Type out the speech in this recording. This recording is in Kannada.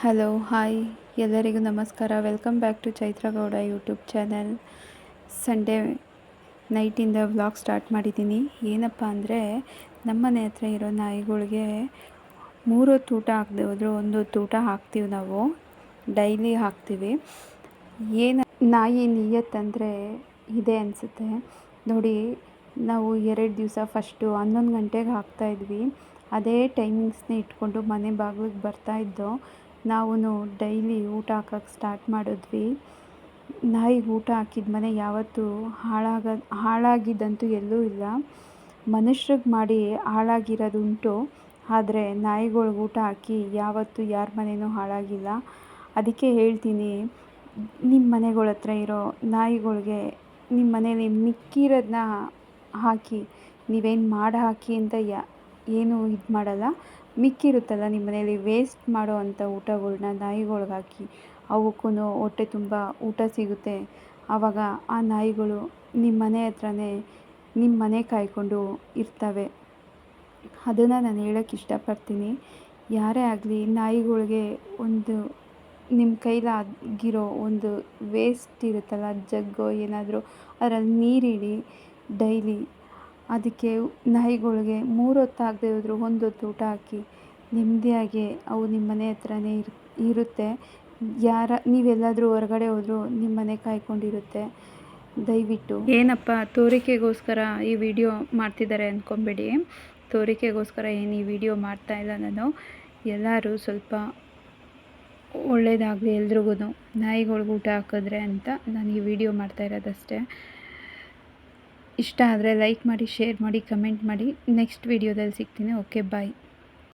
ಹಲೋ ಹಾಯ್ ಎಲ್ಲರಿಗೂ ನಮಸ್ಕಾರ. Welcome back to Chaitra Gowda YouTube channel. Sunday ನೈಟಿಂದ ವ್ಲಾಗ್ ಸ್ಟಾರ್ಟ್ ಮಾಡಿದ್ದೀನಿ. ಏನಪ್ಪ ಅಂದರೆ ನಮ್ಮ ಮನೆ ಹತ್ರ ಇರೋ ನಾಯಿಗಳಿಗೆ 3 ಹೊತ್ತು ಊಟ ಹಾಕದೆ ಹೋದರೂ 1 ಹೊತ್ತು ಊಟ ಹಾಕ್ತೀವಿ. ನಾವು ಡೈಲಿ ಹಾಕ್ತೀವಿ. ಏನು ನಾಯಿ ನಿಯತ್ತಂದರೆ ಇದೆ ಅನಿಸುತ್ತೆ ನೋಡಿ. ನಾವು 2 ದಿವಸ ಫಸ್ಟು 11 ಗಂಟೆಗೆ ಹಾಕ್ತಾಯಿದ್ವಿ. ಅದೇ ಟೈಮಿಂಗ್ಸ್ನೇ ಇಟ್ಕೊಂಡು ಮನೆ ಬಾಗಿಲಿಗೆ ಬರ್ತಾಯಿದ್ದೋ. ನಾವು ಡೈಲಿ ಊಟ ಹಾಕೋಕ್ಕೆ ಸ್ಟಾರ್ಟ್ ಮಾಡಿದ್ವಿ. ನಾಯಿಗೆ ಊಟ ಹಾಕಿದ ಮನೆ ಯಾವತ್ತೂ ಹಾಳಾಗಿದ್ದಂತೂ ಎಲ್ಲೂ ಇಲ್ಲ. ಮನುಷ್ಯರಿಗೆ ಮಾಡಿ ಹಾಳಾಗಿರೋದುಂಟು, ಆದರೆ ನಾಯಿಗಳ್ಗೆ ಊಟ ಹಾಕಿ ಯಾವತ್ತೂ ಯಾರ ಮನೆಯೂ ಹಾಳಾಗಿಲ್ಲ. ಅದಕ್ಕೆ ಹೇಳ್ತೀನಿ, ನಿಮ್ಮ ಮನೆಗಳ ಹತ್ರ ಇರೋ ನಾಯಿಗಳ್ಗೆ ನಿಮ್ಮ ಮನೇಲಿ ಮಿಕ್ಕಿರೋದನ್ನ ಹಾಕಿ, ನೀವೇನು ಮಾಡಿ ಹಾಕಿ ಅಂತ ಏನು ಇದು ಮಾಡಲ್ಲ. ಮಿಕ್ಕಿರುತ್ತಲ್ಲ ನಿಮ್ಮ ಮನೇಲಿ ವೇಸ್ಟ್ ಮಾಡೋ ಅಂಥ ಊಟಗಳ್ನ ನಾಯಿಗಳ್ಗೆ ಹಾಕಿ, ಅವಕ್ಕೂ ಹೊಟ್ಟೆ ತುಂಬ ಊಟ ಸಿಗುತ್ತೆ. ಆವಾಗ ಆ ನಾಯಿಗಳು ನಿಮ್ಮ ಮನೆ ಹತ್ರನೇ ನಿಮ್ಮ ಮನೆ ಕಾಯ್ಕೊಂಡು ಇರ್ತವೆ. ಅದನ್ನು ನಾನು ಹೇಳೋಕ್ಕೆ ಇಷ್ಟಪಡ್ತೀನಿ. ಯಾರೇ ಆಗಲಿ ನಾಯಿಗಳ್ಗೆ ಒಂದು ನಿಮ್ಮ ಕೈಲಾಗಿರೋ ಒಂದು ವೇಸ್ಟ್ ಇರುತ್ತಲ್ಲ, ಜಗ್ಗೋ ಏನಾದರೂ ಅದರಲ್ಲಿ ನೀರಿಡಿ ಡೈಲಿ. ಅದಕ್ಕೆ ನಾಯಿಗಳ್ಗೆ 3 ಹೊತ್ತು ಆಗದೆ ಹೋದರೂ 1 ಹೊತ್ತು ಊಟ ಹಾಕಿ, ನೆಮ್ಮದಿಯಾಗಿ ಅವು ನಿಮ್ಮ ಮನೆ ಹತ್ರನೇ ಇರುತ್ತೆ. ನೀವೆಲ್ಲಾದರೂ ಹೊರಗಡೆ ಹೋದರೂ ನಿಮ್ಮ ಮನೆ ಕಾಯ್ಕೊಂಡಿರುತ್ತೆ. ದಯವಿಟ್ಟು ಏನಪ್ಪ ತೋರಿಕೆಗೋಸ್ಕರ ಈ ವಿಡಿಯೋ ಮಾಡ್ತಿದ್ದಾರೆ ಅಂದ್ಕೊಬೇಡಿ. ತೋರಿಕೆಗೋಸ್ಕರ ಏನು ಈ ವಿಡಿಯೋ ಮಾಡ್ತಾಯಿಲ್ಲ ನಾನು. ಎಲ್ಲರೂ ಸ್ವಲ್ಪ ಒಳ್ಳೆಯದಾಗಲಿ ಎಲ್ರಿಗೂ, ನಾಯಿಗಳ್ಗೆ ಊಟ ಹಾಕಿದ್ರೆ ಅಂತ ನಾನು ಈ ವಿಡಿಯೋ ಮಾಡ್ತಾಯಿರೋದಷ್ಟೇ. ಇಷ್ಟ ಆದರೆ ಲೈಕ್ ಮಾಡಿ, ಶೇರ್ ಮಾಡಿ, ಕಮೆಂಟ್ ಮಾಡಿ. ನೆಕ್ಸ್ಟ್ ವಿಡಿಯೋದಲ್ಲಿ ಸಿಗ್ತೀನಿ. ಓಕೆ, ಬಾಯ್.